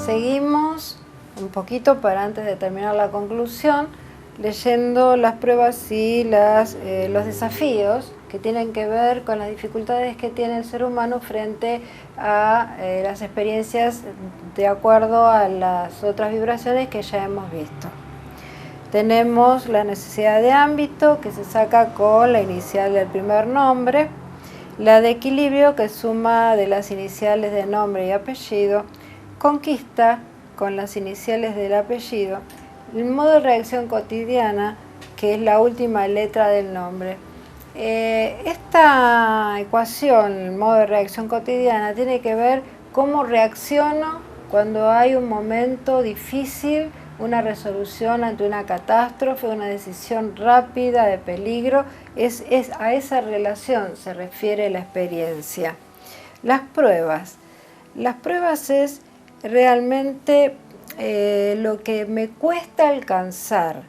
Seguimos un poquito para antes de terminar la conclusión, leyendo las pruebas y los desafíos que tienen que ver con las dificultades que tiene el ser humano frente a las experiencias de acuerdo a las otras vibraciones que ya hemos visto. Tenemos la necesidad de ámbito, que se saca con la inicial del primer nombre, la de equilibrio, que suma de las iniciales de nombre y apellido, conquista, con las iniciales del apellido, el modo de reacción cotidiana, que es la última letra del nombre. Esta ecuación, el modo de reacción cotidiana, tiene que ver cómo reacciono cuando hay un momento difícil, una resolución ante una catástrofe, una decisión rápida de peligro. A esa relación se refiere la experiencia. Las pruebas es realmente lo que me cuesta alcanzar.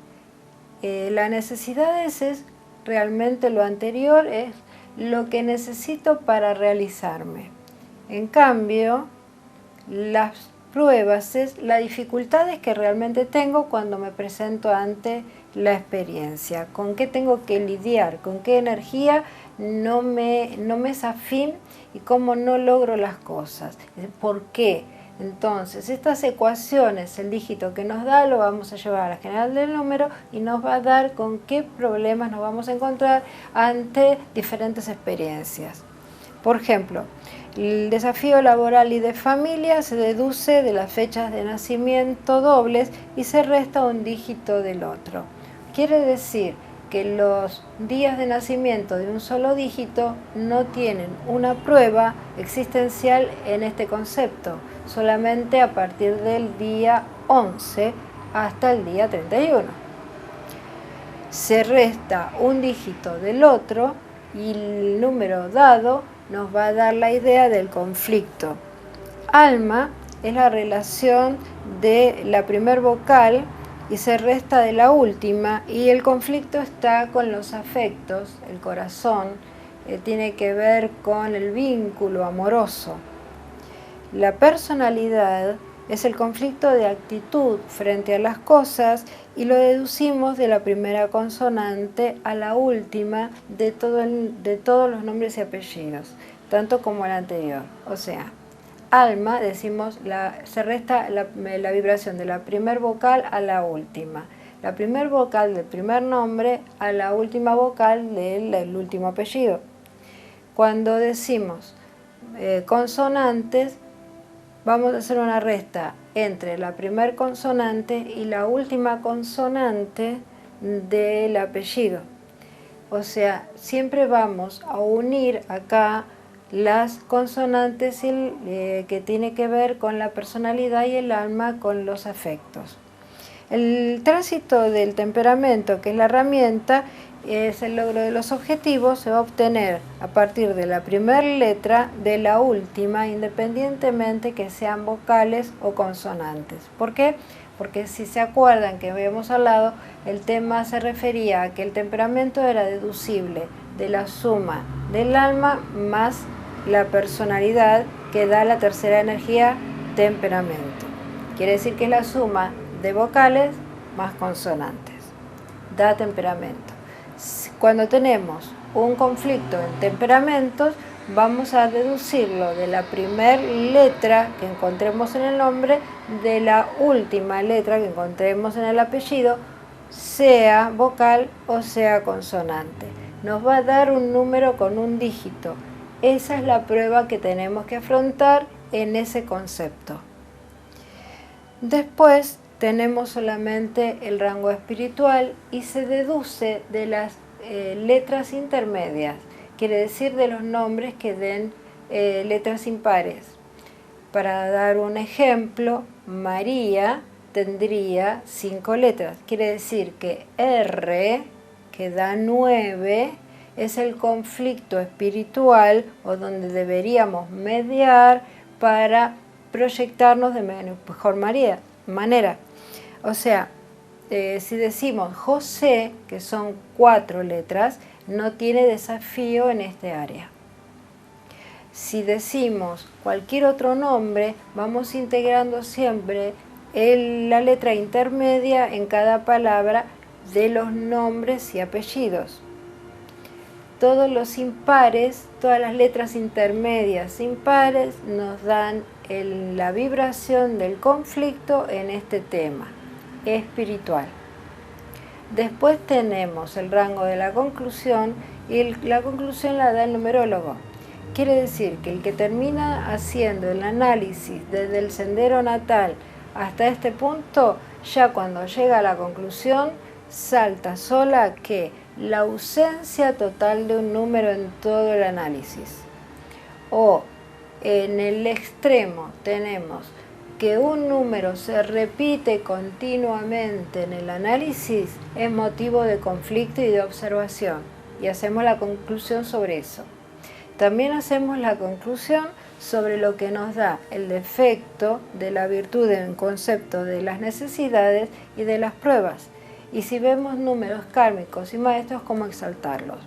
La necesidad es realmente lo anterior, es lo que necesito para realizarme. En cambio, las pruebas es las dificultades que realmente tengo cuando me presento ante la experiencia. ¿Con qué tengo que lidiar? ¿Con qué energía no me es afín? ¿Y cómo no logro las cosas? ¿Por qué? Entonces, estas ecuaciones, el dígito que nos da, lo vamos a llevar a la general del número y nos va a dar con qué problemas nos vamos a encontrar ante diferentes experiencias. Por ejemplo, el desafío laboral y de familia se deduce de las fechas de nacimiento dobles y se resta un dígito del otro. Quiere decir que los días de nacimiento de un solo dígito no tienen una prueba existencial en este concepto, solamente a partir del día 11 hasta el día 31. Se resta un dígito del otro y el número dado nos va a dar la idea del conflicto. Alma es la relación de la primer vocal y se resta de la última, y el conflicto está con los afectos, el corazón, tiene que ver con el vínculo amoroso. La personalidad es el conflicto de actitud frente a las cosas y lo deducimos de la primera consonante a la última de todos los nombres y apellidos, tanto como el anterior. O sea, alma, decimos, se resta la vibración de la primer vocal a la última. La primer vocal del primer nombre a la última vocal del último apellido. Cuando decimos consonantes, vamos a hacer una resta entre la primer consonante y la última consonante del apellido. O sea, siempre vamos a unir acá las consonantes que tiene que ver con la personalidad y el alma con los afectos. El tránsito del temperamento, que es la herramienta, es el logro de los objetivos, se va a obtener a partir de la primera letra de la última, independientemente que sean vocales o consonantes. ¿Por qué? Porque si se acuerdan que habíamos hablado, el tema se refería a que el temperamento era deducible de la suma del alma más la personalidad, que da la tercera energía, temperamento. Quiere decir que es la suma de vocales más consonantes, da temperamento. Cuando tenemos un conflicto en temperamentos, vamos a deducirlo de la primera letra que encontremos en el nombre, de la última letra que encontremos en el apellido, sea vocal o sea consonante. Nos va a dar un número con un dígito. Esa es la prueba que tenemos que afrontar en ese concepto. Después tenemos solamente el rango espiritual y se deduce de las letras intermedias, quiere decir de los nombres que den letras impares. Para dar un ejemplo, María tendría 5 letras, quiere decir que R, que da 9, es el conflicto espiritual o donde deberíamos mediar para proyectarnos de mejor manera. O sea, si decimos José, que son 4 letras, no tiene desafío en este área. Si decimos cualquier otro nombre, vamos integrando siempre la letra intermedia en cada palabra de los nombres y apellidos. Todos los impares, todas las letras intermedias impares nos dan la vibración del conflicto en este tema espiritual. Después tenemos el rango de la conclusión y la conclusión la da el numerólogo. Quiere decir que el que termina haciendo el análisis desde el sendero natal hasta este punto, ya cuando llega a la conclusión, salta sola que la ausencia total de un número en todo el análisis. O en el extremo tenemos que un número se repite continuamente en el análisis, es motivo de conflicto y de observación. Y hacemos la conclusión sobre eso. También hacemos la conclusión sobre lo que nos da el defecto de la virtud en concepto de las necesidades y de las pruebas. Y si vemos números kármicos y maestros, cómo exaltarlos.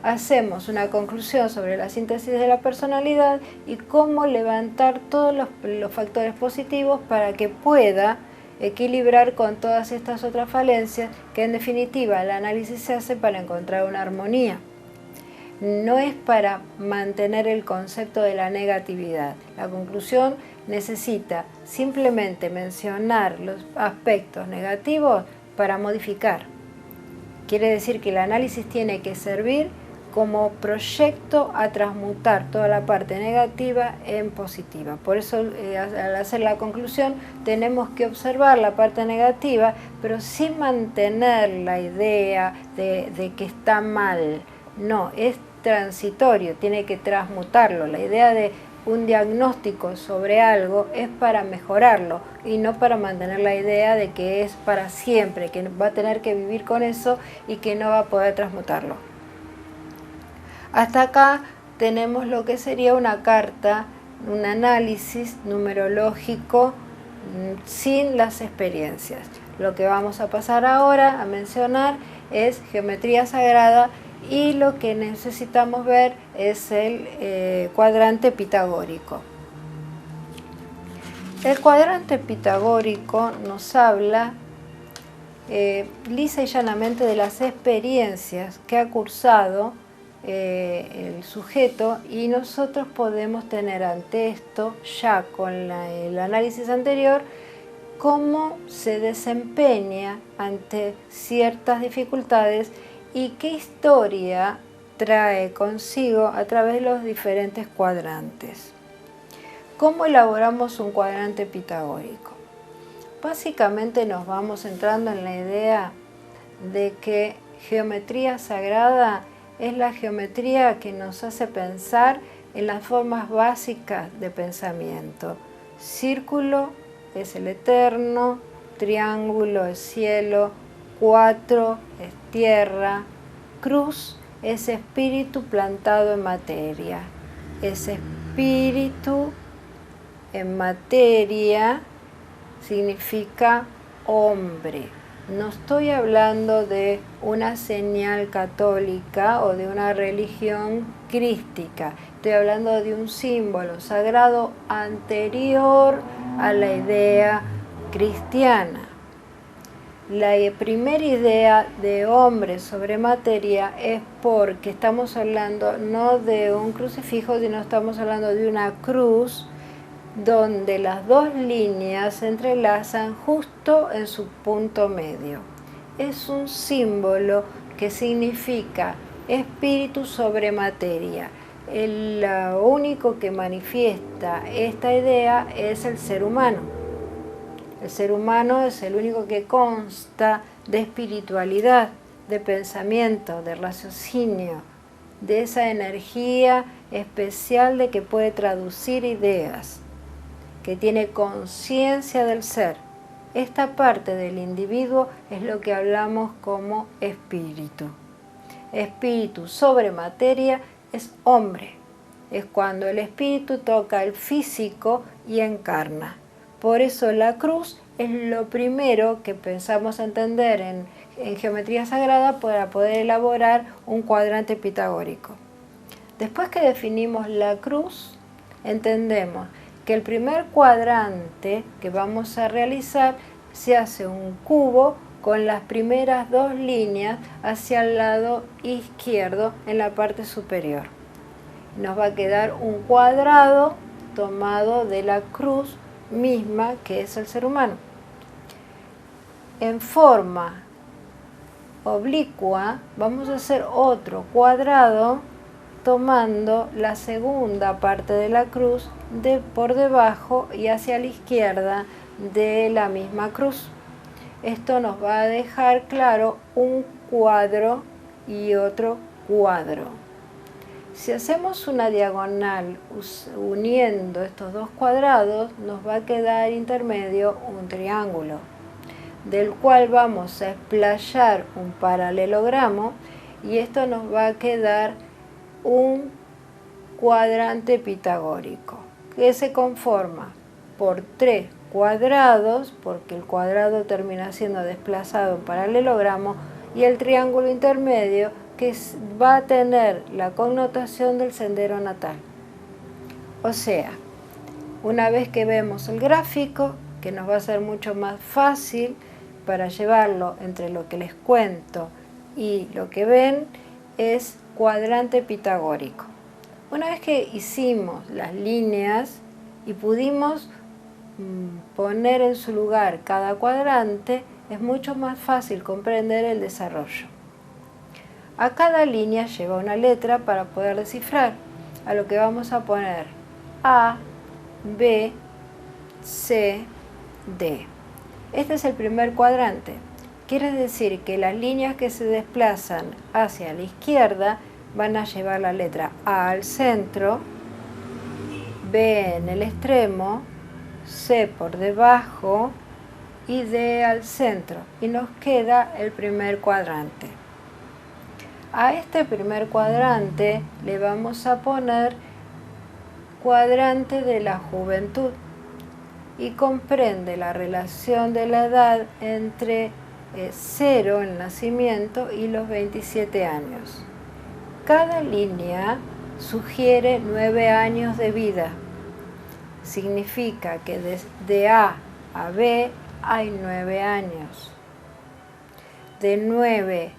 Hacemos una conclusión sobre la síntesis de la personalidad y cómo levantar todos los factores positivos para que pueda equilibrar con todas estas otras falencias, que en definitiva el análisis se hace para encontrar una armonía. No es para mantener el concepto de la negatividad. La conclusión necesita simplemente mencionar los aspectos negativos para modificar. Quiere decir que el análisis tiene que servir como proyecto a transmutar toda la parte negativa en positiva. Por eso al hacer la conclusión tenemos que observar la parte negativa, pero sin mantener la idea de que está mal. No, es transitorio, tiene que transmutarlo. La idea de un diagnóstico sobre algo es para mejorarlo y no para mantener la idea de que es para siempre, que va a tener que vivir con eso y que no va a poder transmutarlo. Hasta acá tenemos lo que sería una carta, un análisis numerológico sin las experiencias. Lo que vamos a pasar ahora a mencionar es geometría sagrada y lo que necesitamos ver es el cuadrante pitagórico. El cuadrante pitagórico nos habla lisa y llanamente de las experiencias que ha cursado el sujeto, y nosotros podemos tener ante esto, ya con el análisis anterior, cómo se desempeña ante ciertas dificultades y qué historia trae consigo a través de los diferentes cuadrantes. ¿Cómo elaboramos un cuadrante pitagórico? Básicamente nos vamos entrando en la idea de que geometría sagrada es la geometría que nos hace pensar en las formas básicas de pensamiento. Círculo es el eterno, triángulo es cielo, 4 es tierra, cruz es espíritu plantado en materia. Ese espíritu en materia significa hombre. No estoy hablando de una señal católica o de una religión crística. Estoy hablando de un símbolo sagrado anterior a la idea cristiana. La primera idea de hombre sobre materia es porque estamos hablando no de un crucifijo, sino estamos hablando de una cruz donde las dos líneas se entrelazan justo en su punto medio. Es un símbolo que significa espíritu sobre materia. Lo único que manifiesta esta idea es el ser humano. El ser humano es el único que consta de espiritualidad, de pensamiento, de raciocinio, de esa energía especial de que puede traducir ideas, que tiene conciencia del ser. Esta parte del individuo es lo que hablamos como espíritu. Espíritu sobre materia es hombre. Es cuando el espíritu toca el físico y encarna. Por eso la cruz es lo primero que pensamos entender en geometría sagrada para poder elaborar un cuadrante pitagórico. Después que definimos la cruz, entendemos que el primer cuadrante que vamos a realizar se hace un cubo con las primeras dos líneas hacia el lado izquierdo en la parte superior. Nos va a quedar un cuadrado tomado de la cruz misma que es el ser humano. En forma oblicua vamos a hacer otro cuadrado tomando la segunda parte de la cruz por debajo y hacia la izquierda de la misma cruz. Esto nos va a dejar claro un cuadro y otro cuadro. Si hacemos una diagonal uniendo estos dos cuadrados, nos va a quedar intermedio un triángulo, del cual vamos a explayar un paralelogramo y esto nos va a quedar un cuadrante pitagórico que se conforma por tres cuadrados, porque el cuadrado termina siendo desplazado en paralelogramo, y el triángulo intermedio que va a tener la connotación del sendero natal. O sea, una vez que vemos el gráfico, que nos va a ser mucho más fácil para llevarlo entre lo que les cuento y lo que ven, es cuadrante pitagórico. Una vez que hicimos las líneas y pudimos poner en su lugar cada cuadrante, es mucho más fácil comprender el desarrollo. A cada línea lleva una letra para poder descifrar, a lo que vamos a poner A, B, C, D. Este es el primer cuadrante. Quiere decir que las líneas que se desplazan hacia la izquierda van a llevar la letra A al centro, B en el extremo, C por debajo y D al centro. Y nos queda el primer cuadrante. A este primer cuadrante le vamos a poner cuadrante de la juventud y comprende la relación de la edad entre 0, el nacimiento, y los 27 años. Cada línea sugiere 9 años de vida. Significa que de A a B hay 9 años. De 9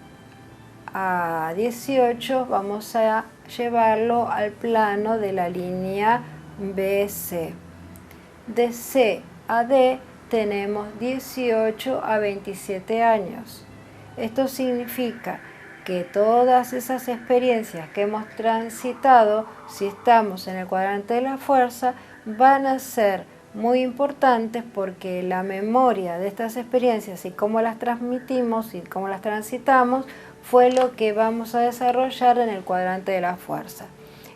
a 18 vamos a llevarlo al plano de la línea BC. De C a D tenemos 18 a 27 años. Esto significa que todas esas experiencias que hemos transitado, si estamos en el cuadrante de la fuerza, van a ser muy importantes porque la memoria de estas experiencias y cómo las transmitimos y cómo las transitamos fue lo que vamos a desarrollar en el cuadrante de la fuerza.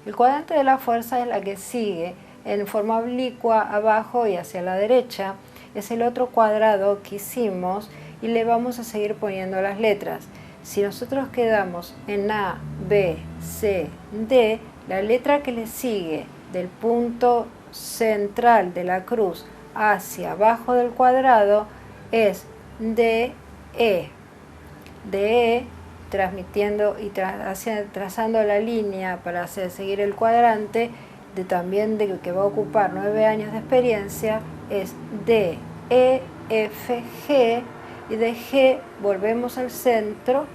El cuadrante de la fuerza es la que sigue en forma oblicua abajo y hacia la derecha. Es el otro cuadrado que hicimos y le vamos a seguir poniendo las letras. Si nosotros quedamos en A, B, C, D, la letra que le sigue del punto central de la cruz hacia abajo del cuadrado es D, E. D, E, transmitiendo y trazando la línea para seguir el cuadrante también de que va a ocupar 9 años de experiencia, es D, E, F, G, y de G volvemos al centro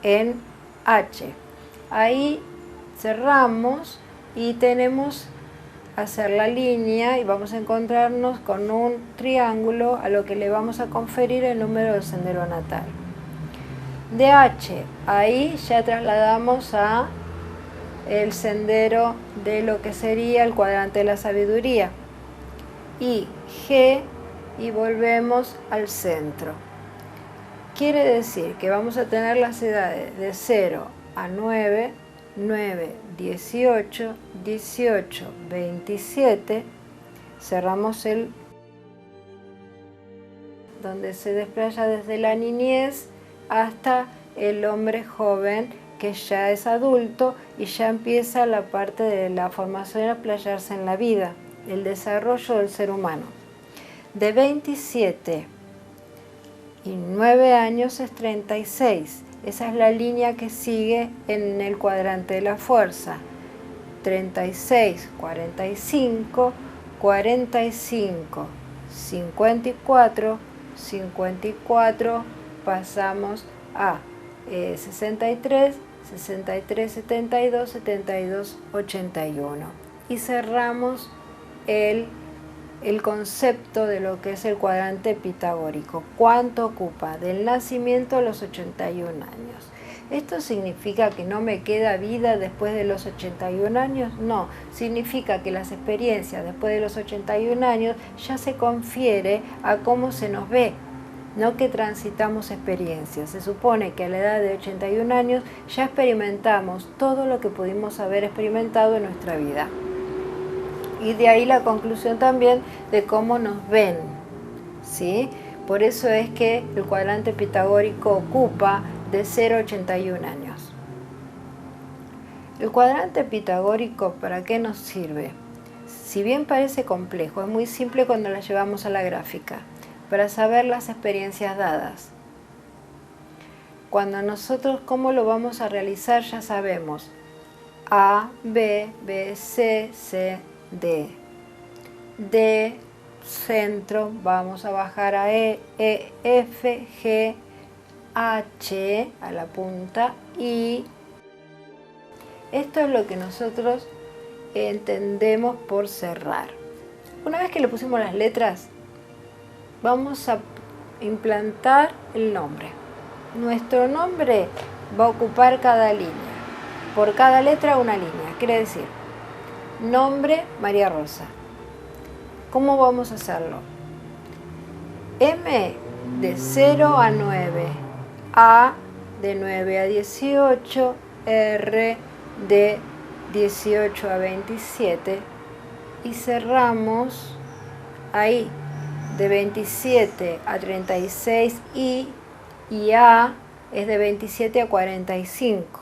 en H. Ahí cerramos y tenemos hacer la línea y vamos a encontrarnos con un triángulo a lo que le vamos a conferir el número del sendero natal. De H, ahí ya trasladamos a el sendero de lo que sería el cuadrante de la sabiduría. Y G, y volvemos al centro. Quiere decir que vamos a tener las edades de 0 a 9, 9, 18, 18, 27. Cerramos el donde se desplaya desde la niñez hasta el hombre joven que ya es adulto y ya empieza la parte de la formación a playarse en la vida, el desarrollo del ser humano. De 27 y 9 años es 36 Esa es la línea que sigue en el cuadrante de la fuerza. 36, 45, 45, 54, 54, pasamos a 63, 63, 72, 72, 81. Y cerramos el concepto de lo que es el cuadrante pitagórico. ¿Cuánto ocupa? Del nacimiento a los 81 años. ¿Esto significa que no me queda vida después de los 81 años? No, significa que las experiencias después de los 81 años ya se confiere a cómo se nos ve, no que transitamos experiencias. Se supone que a la edad de 81 años ya experimentamos todo lo que pudimos haber experimentado en nuestra vida. Y de ahí la conclusión también de cómo nos ven, ¿sí? Por eso es que el cuadrante pitagórico ocupa de 0 a 81 años. El cuadrante pitagórico, ¿para qué nos sirve? Si bien parece complejo, es muy simple cuando la llevamos a la gráfica, para saber las experiencias dadas. Cuando nosotros, ¿cómo lo vamos a realizar? Ya sabemos. A, B, B, C, C, D. D, centro, vamos a bajar a E, E, F, G, H, a la punta, I. Esto es lo que nosotros entendemos por cerrar. Una vez que le pusimos las letras, vamos a implantar el nombre. Nuestro nombre va a ocupar cada línea. Por cada letra una línea. Quiere decir, nombre María Rosa. ¿Cómo vamos a hacerlo? M de 0 a 9. A de 9 a 18. R de 18 a 27. Y cerramos ahí. De 27 a 36 y A es de 27 a 45.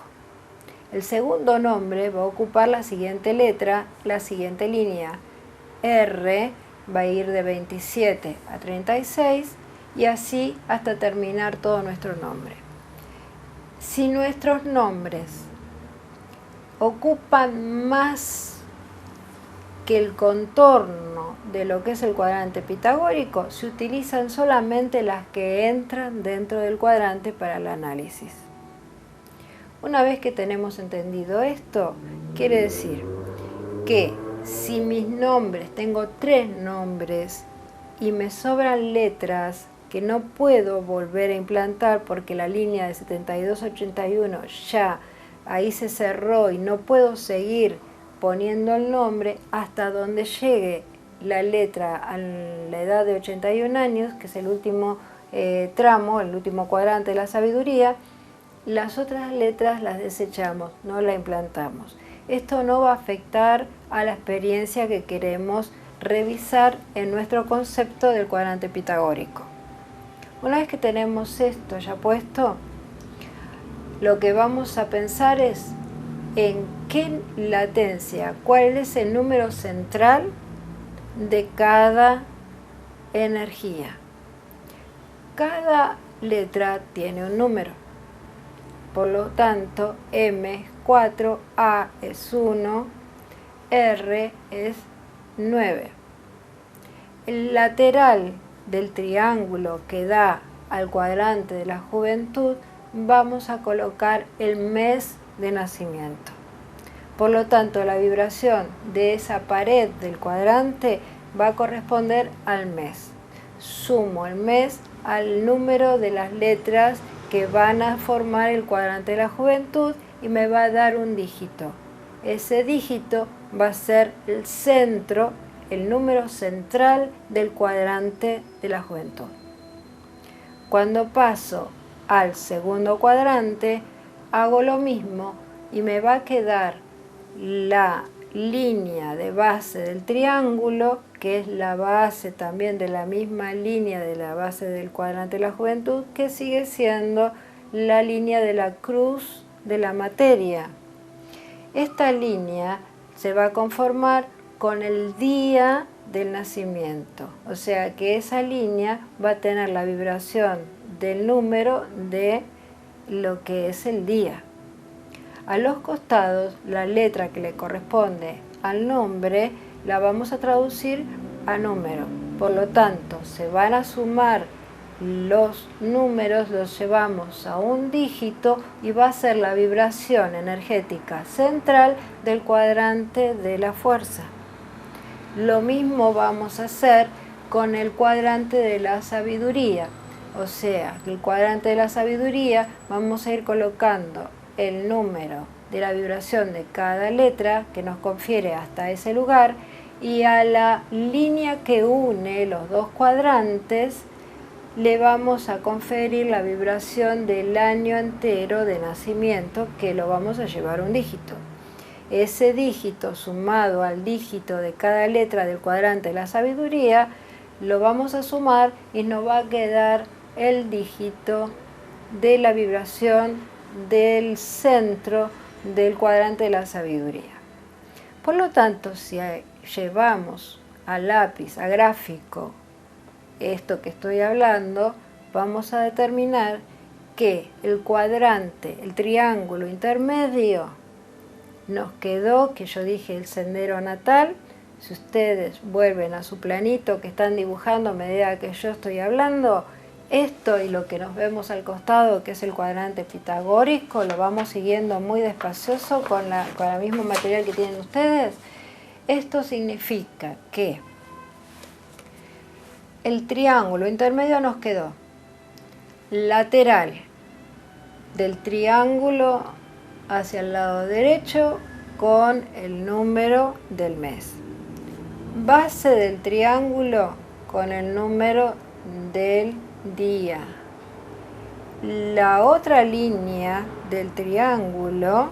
El segundo nombre va a ocupar la siguiente letra, la siguiente línea. R va a ir de 27 a 36 y así hasta terminar todo nuestro nombre. Si nuestros nombres ocupan más que el contorno de lo que es el cuadrante pitagórico, se utilizan solamente las que entran dentro del cuadrante para el análisis. Una vez que tenemos entendido esto, quiere decir que si mis nombres, tengo 3 nombres y me sobran letras que no puedo volver a implantar porque la línea de 72-81 ya ahí se cerró y no puedo seguir poniendo el nombre hasta donde llegue la letra a la edad de 81 años, que es el último tramo, el último cuadrante de la sabiduría. Las otras letras las desechamos, no la implantamos. Esto no va a afectar a la experiencia que queremos revisar en nuestro concepto del cuadrante pitagórico. Una vez que tenemos esto ya puesto, lo que vamos a pensar es en qué latencia, cuál es el número central de cada energía. Cada letra tiene un número. Por lo tanto, M es 4, A es 1, R es 9. El lateral del triángulo que da al cuadrante de la juventud, vamos a colocar el mes de nacimiento. Por lo tanto, la vibración de esa pared del cuadrante va a corresponder al mes. Sumo el mes al número de las letras que van a formar el cuadrante de la juventud y me va a dar un dígito. Ese dígito va a ser el centro, el número central del cuadrante de la juventud. Cuando paso al segundo cuadrante, hago lo mismo y me va a quedar la línea de base del triángulo, que es la base también de la misma línea de la base del cuadrante de la juventud, que sigue siendo la línea de la cruz de la materia. Esta línea se va a conformar con el día del nacimiento, o sea que esa línea va a tener la vibración del número de lo que es el día. A los costados, la letra que le corresponde al nombre la vamos a traducir a número. Por lo tanto, se van a sumar los números, los llevamos a un dígito y va a ser la vibración energética central del cuadrante de la fuerza. Lo mismo vamos a hacer con el cuadrante de la sabiduría. O sea, el cuadrante de la sabiduría vamos a ir colocando el número de la vibración de cada letra que nos confiere hasta ese lugar, y a la línea que une los dos cuadrantes le vamos a conferir la vibración del año entero de nacimiento, que lo vamos a llevar a un dígito. Ese dígito sumado al dígito de cada letra del cuadrante de la sabiduría lo vamos a sumar y nos va a quedar el dígito de la vibración del centro del cuadrante de la sabiduría. Por lo tanto, si llevamos a lápiz, a gráfico, esto que estoy hablando, vamos a determinar que el cuadrante, el triángulo intermedio, nos quedó, que yo dije, el sendero natal. Si ustedes vuelven a su planito que están dibujando a medida que yo estoy hablando, esto y lo que nos vemos al costado, que es el cuadrante pitagórico, lo vamos siguiendo muy despacioso con el mismo material que tienen ustedes. Esto significa que el triángulo intermedio nos quedó lateral del triángulo hacia el lado derecho con el número del mes. Base del triángulo con el número del día. La otra línea del triángulo,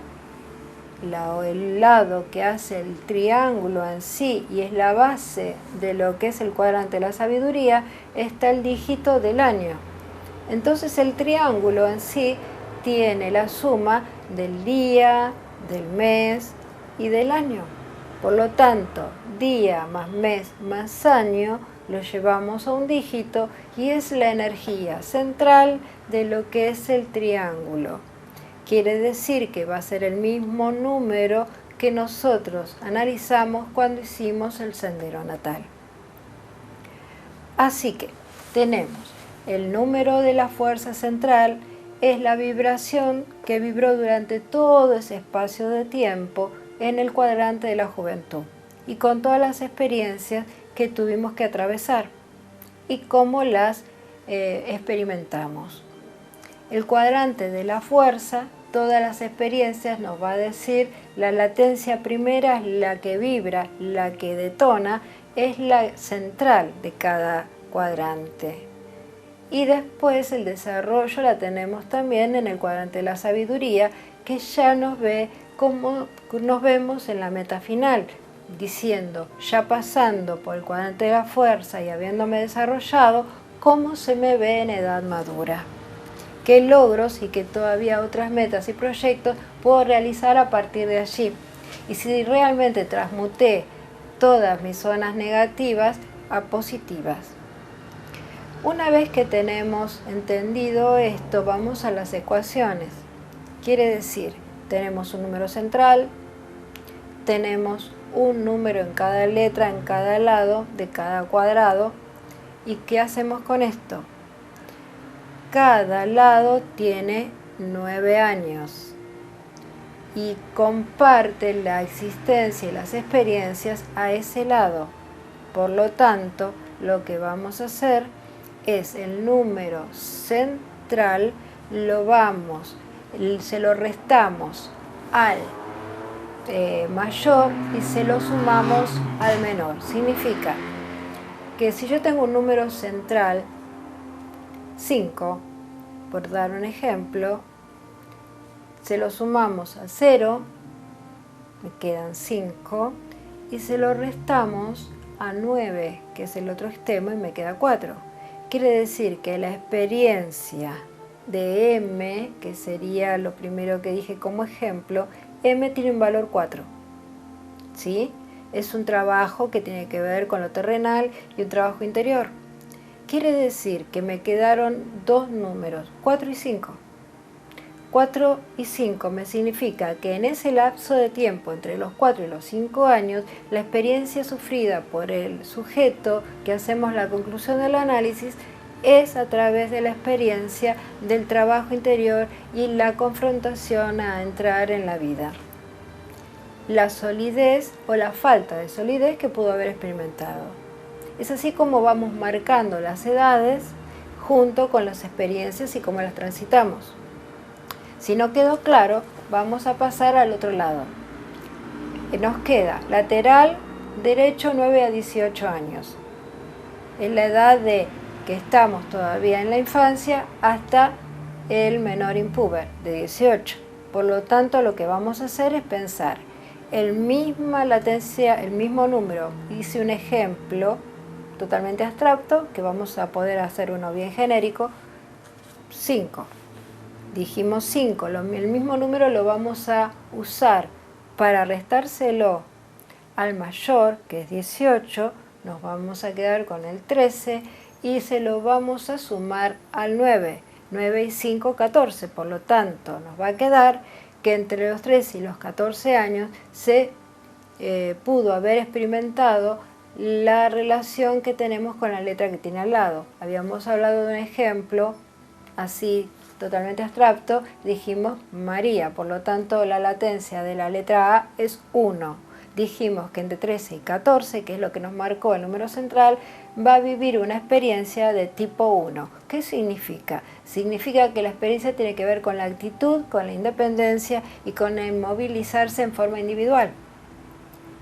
el lado que hace el triángulo en sí y es la base de lo que es el cuadrante de la sabiduría, está el dígito del año. Entonces el triángulo en sí tiene la suma del día, del mes y del año. Por lo tanto, día más mes más año lo llevamos a un dígito y es la energía central de lo que es el triángulo. Quiere decir que va a ser el mismo número que nosotros analizamos cuando hicimos el sendero natal. Así que tenemos el número de la fuerza central, es la vibración que vibró durante todo ese espacio de tiempo en el cuadrante de la juventud y con todas las experiencias que tuvimos que atravesar y cómo las experimentamos. El cuadrante de la fuerza, todas las experiencias nos va a decir la latencia primera es la que vibra, la que detona, es la central de cada cuadrante. Y después el desarrollo la tenemos también en el cuadrante de la sabiduría, que ya nos ve como nos vemos en la meta final, diciendo, ya pasando por el cuadrante de la fuerza y habiéndome desarrollado, cómo se me ve en edad madura. Qué logros y qué todavía otras metas y proyectos puedo realizar a partir de allí. Y si realmente transmuté todas mis zonas negativas a positivas. Una vez que tenemos entendido esto, vamos a las ecuaciones. Quiere decir, tenemos un número central, tenemos un número en cada letra, en cada lado de cada cuadrado. ¿Y qué hacemos con esto? Cada lado tiene 9 años y comparte la existencia y las experiencias a ese lado. Por lo tanto, lo que vamos a hacer es el número central, se lo restamos al mayor y se lo sumamos al menor. Significa que si yo tengo un número central 5, por dar un ejemplo, se lo sumamos a 0, me quedan 5, y se lo restamos a 9, que es el otro extremo, y me queda 4. Quiere decir que la experiencia de M, que sería lo primero que dije como ejemplo, M tiene un valor 4, ¿sí? Es un trabajo que tiene que ver con lo terrenal y un trabajo interior. Quiere decir que me quedaron dos números, 4 y 5. 4 y 5 me significa que en ese lapso de tiempo, entre los 4 y los 5 años, la experiencia sufrida por el sujeto que hacemos la conclusión del análisis es a través de la experiencia del trabajo interior y la confrontación a entrar en la vida. La solidez o la falta de solidez que pudo haber experimentado. Es así como vamos marcando las edades junto con las experiencias y cómo las transitamos. Si no quedó claro, vamos a pasar al otro lado. Nos queda lateral derecho 9 a 18 años. Es la edad de que estamos todavía en la infancia hasta el menor impúber de 18. Por lo tanto, lo que vamos a hacer es pensar el misma latencia, el mismo número. Hice un ejemplo totalmente abstracto, que vamos a poder hacer uno bien genérico, 5. Dijimos 5, el mismo número lo vamos a usar para restárselo al mayor, que es 18, nos vamos a quedar con el 13 y se lo vamos a sumar al 9. 9 y 5, 14, por lo tanto nos va a quedar que entre los 13 y los 14 años se pudo haber experimentado la relación que tenemos con la letra que tiene al lado. Habíamos hablado de un ejemplo así totalmente abstracto, dijimos María, por lo tanto la latencia de la letra A es 1. Dijimos que entre 13 y 14, que es lo que nos marcó el número central, va a vivir una experiencia de tipo 1. ¿Qué significa? Significa que la experiencia tiene que ver con la actitud, con la independencia y con el movilizarse en forma individual.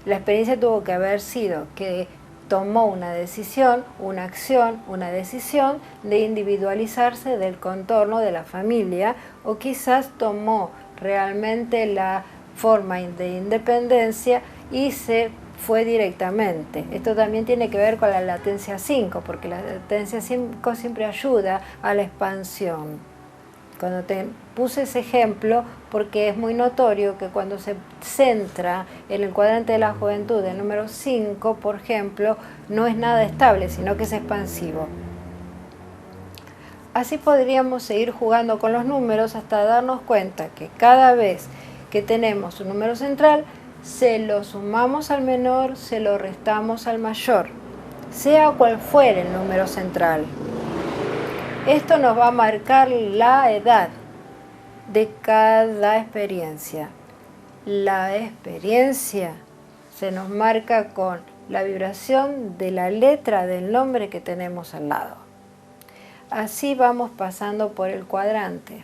La experiencia tuvo que haber sido que tomó una decisión, una acción, una decisión de individualizarse del contorno de la familia, o quizás tomó realmente la forma de independencia y se fue directamente. Esto también tiene que ver con la latencia 5, porque la latencia 5 siempre ayuda a la expansión. Cuando te puse ese ejemplo, porque es muy notorio que cuando se centra en el cuadrante de la juventud, el número 5, por ejemplo, no es nada estable, sino que es expansivo. Así podríamos seguir jugando con los números hasta darnos cuenta que cada vez que tenemos un número central, se lo sumamos al menor, se lo restamos al mayor, sea cual fuere el número central. Esto nos va a marcar la edad de cada experiencia. La experiencia se nos marca con la vibración de la letra del nombre que tenemos al lado. Así vamos pasando por el cuadrante.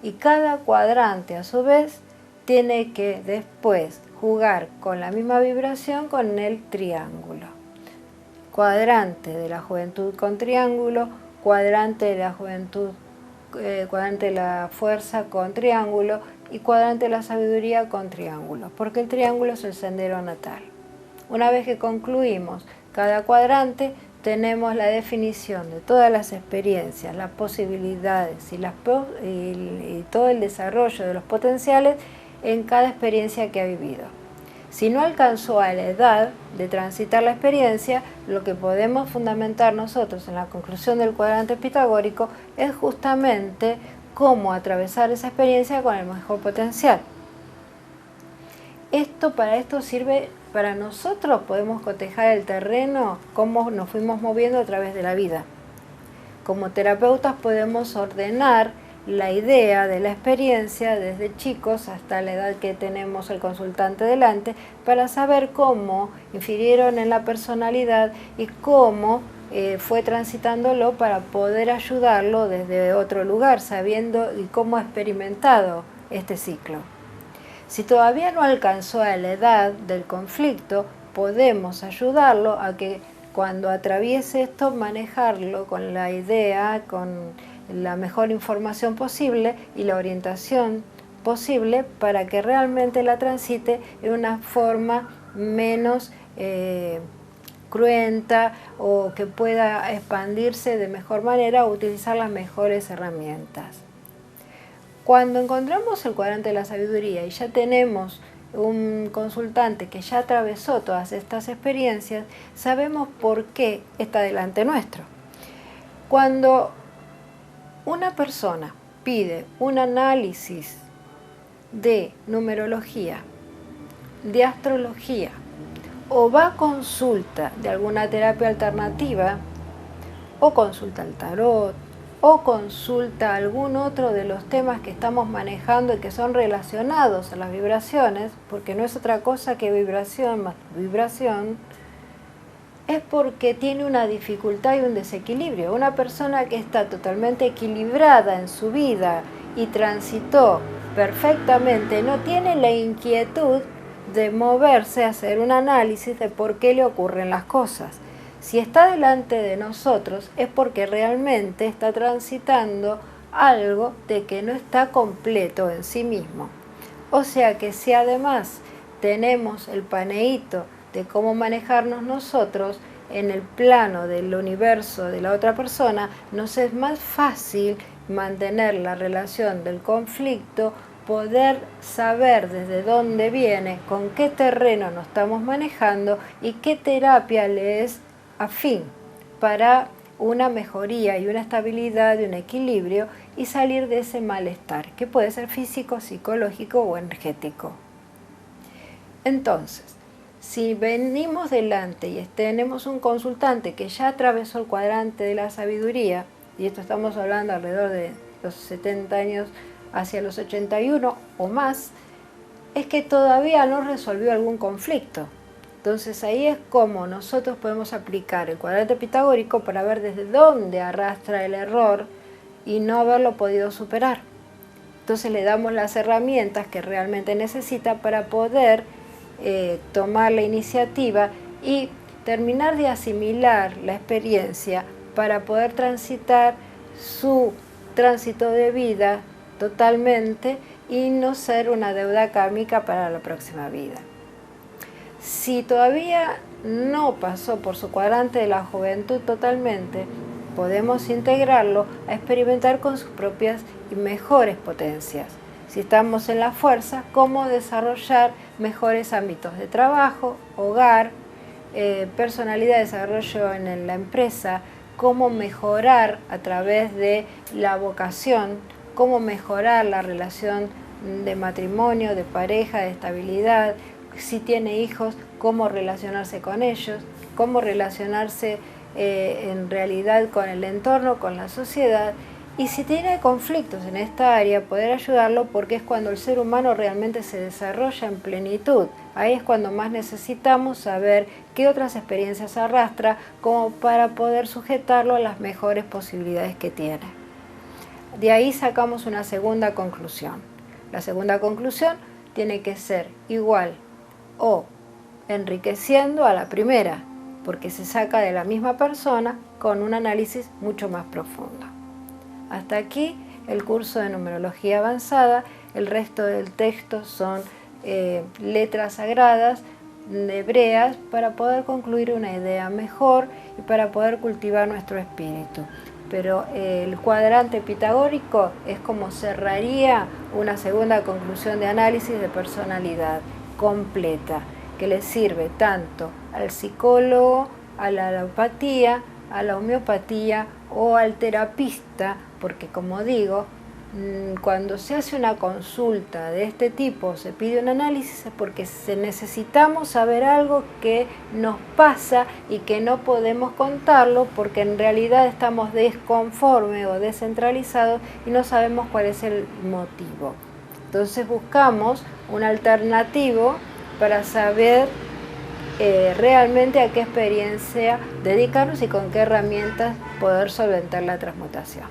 Y cada cuadrante, a su vez, tiene que después jugar con la misma vibración con el triángulo. Cuadrante de la juventud con triángulo, cuadrante de la juventud, cuadrante de la fuerza con triángulo y cuadrante de la sabiduría con triángulo, porque el triángulo es el sendero natal. Una vez que concluimos cada cuadrante, tenemos la definición de todas las experiencias, las posibilidades y todo el desarrollo de los potenciales en cada experiencia que ha vivido. Si no alcanzó a la edad de transitar la experiencia, lo que podemos fundamentar nosotros en la conclusión del cuadrante pitagórico es justamente cómo atravesar esa experiencia con el mejor potencial. Para esto sirve, para nosotros podemos cotejar el terreno, cómo nos fuimos moviendo a través de la vida. Como terapeutas podemos ordenar la idea de la experiencia desde chicos hasta la edad que tenemos el consultante delante, para saber cómo infirieron en la personalidad y cómo fue transitándolo para poder ayudarlo desde otro lugar, sabiendo y cómo ha experimentado este ciclo. Si todavía no alcanzó a la edad del conflicto, podemos ayudarlo a que cuando atraviese esto, manejarlo con la idea, con la mejor información posible y la orientación posible para que realmente la transite en una forma menos cruenta, o que pueda expandirse de mejor manera o utilizar las mejores herramientas. Cuando encontramos el cuadrante de la sabiduría y ya tenemos un consultante que ya atravesó todas estas experiencias, sabemos por qué está delante nuestro. Cuando una persona pide un análisis de numerología, de astrología, o va a consulta de alguna terapia alternativa, o consulta el tarot, o consulta algún otro de los temas que estamos manejando y que son relacionados a las vibraciones, porque no es otra cosa que vibración más vibración, es porque tiene una dificultad y un desequilibrio. Una persona que está totalmente equilibrada en su vida y transitó perfectamente, no tiene la inquietud de moverse a hacer un análisis de por qué le ocurren las cosas. Si está delante de nosotros es porque realmente está transitando algo de que no está completo en sí mismo. O sea que si además tenemos el paneíto de cómo manejarnos nosotros en el plano del universo de la otra persona, nos es más fácil mantener la relación del conflicto, poder saber desde dónde viene, con qué terreno nos estamos manejando y qué terapia le es afín para una mejoría y una estabilidad y un equilibrio y salir de ese malestar, que puede ser físico, psicológico o energético. Entonces, si venimos delante y tenemos un consultante que ya atravesó el cuadrante de la sabiduría, y esto estamos hablando alrededor de los 70 años hacia los 81 o más, es que todavía no resolvió algún conflicto. Entonces ahí es como nosotros podemos aplicar el cuadrante pitagórico para ver desde dónde arrastra el error y no haberlo podido superar. Entonces le damos las herramientas que realmente necesita para poder tomar la iniciativa y terminar de asimilar la experiencia para poder transitar su tránsito de vida totalmente y no ser una deuda kármica para la próxima vida. Si todavía no pasó por su cuadrante de la juventud totalmente, podemos integrarlo a experimentar con sus propias y mejores potencias. Si estamos en la fuerza, cómo desarrollar mejores ámbitos de trabajo, hogar, personalidad, desarrollo en la empresa, cómo mejorar a través de la vocación, cómo mejorar la relación de matrimonio, de pareja, de estabilidad, si tiene hijos, cómo relacionarse con ellos, cómo relacionarse en realidad con el entorno, con la sociedad, y si tiene conflictos en esta área, poder ayudarlo porque es cuando el ser humano realmente se desarrolla en plenitud. Ahí es cuando más necesitamos saber qué otras experiencias arrastra como para poder sujetarlo a las mejores posibilidades que tiene. De ahí sacamos una segunda conclusión. La segunda conclusión tiene que ser igual o enriqueciendo a la primera, porque se saca de la misma persona con un análisis mucho más profundo. Hasta aquí el curso de numerología avanzada. El resto del texto son letras sagradas hebreas para poder concluir una idea mejor y para poder cultivar nuestro espíritu. Pero el cuadrante pitagórico es como cerraría una segunda conclusión de análisis de personalidad completa, que le sirve tanto al psicólogo, a la alopatía, a la homeopatía o al terapista, porque como digo, cuando se hace una consulta de este tipo, se pide un análisis, es porque necesitamos saber algo que nos pasa y que no podemos contarlo porque en realidad estamos desconformes o descentralizados y no sabemos cuál es el motivo. Entonces buscamos un alternativo para saber realmente a qué experiencia dedicarnos y con qué herramientas poder solventar la transmutación.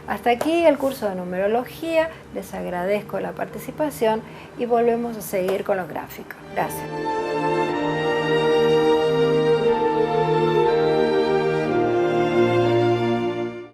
Hasta aquí el curso de numerología. Les agradezco la participación y volvemos a seguir con los gráficos. Gracias.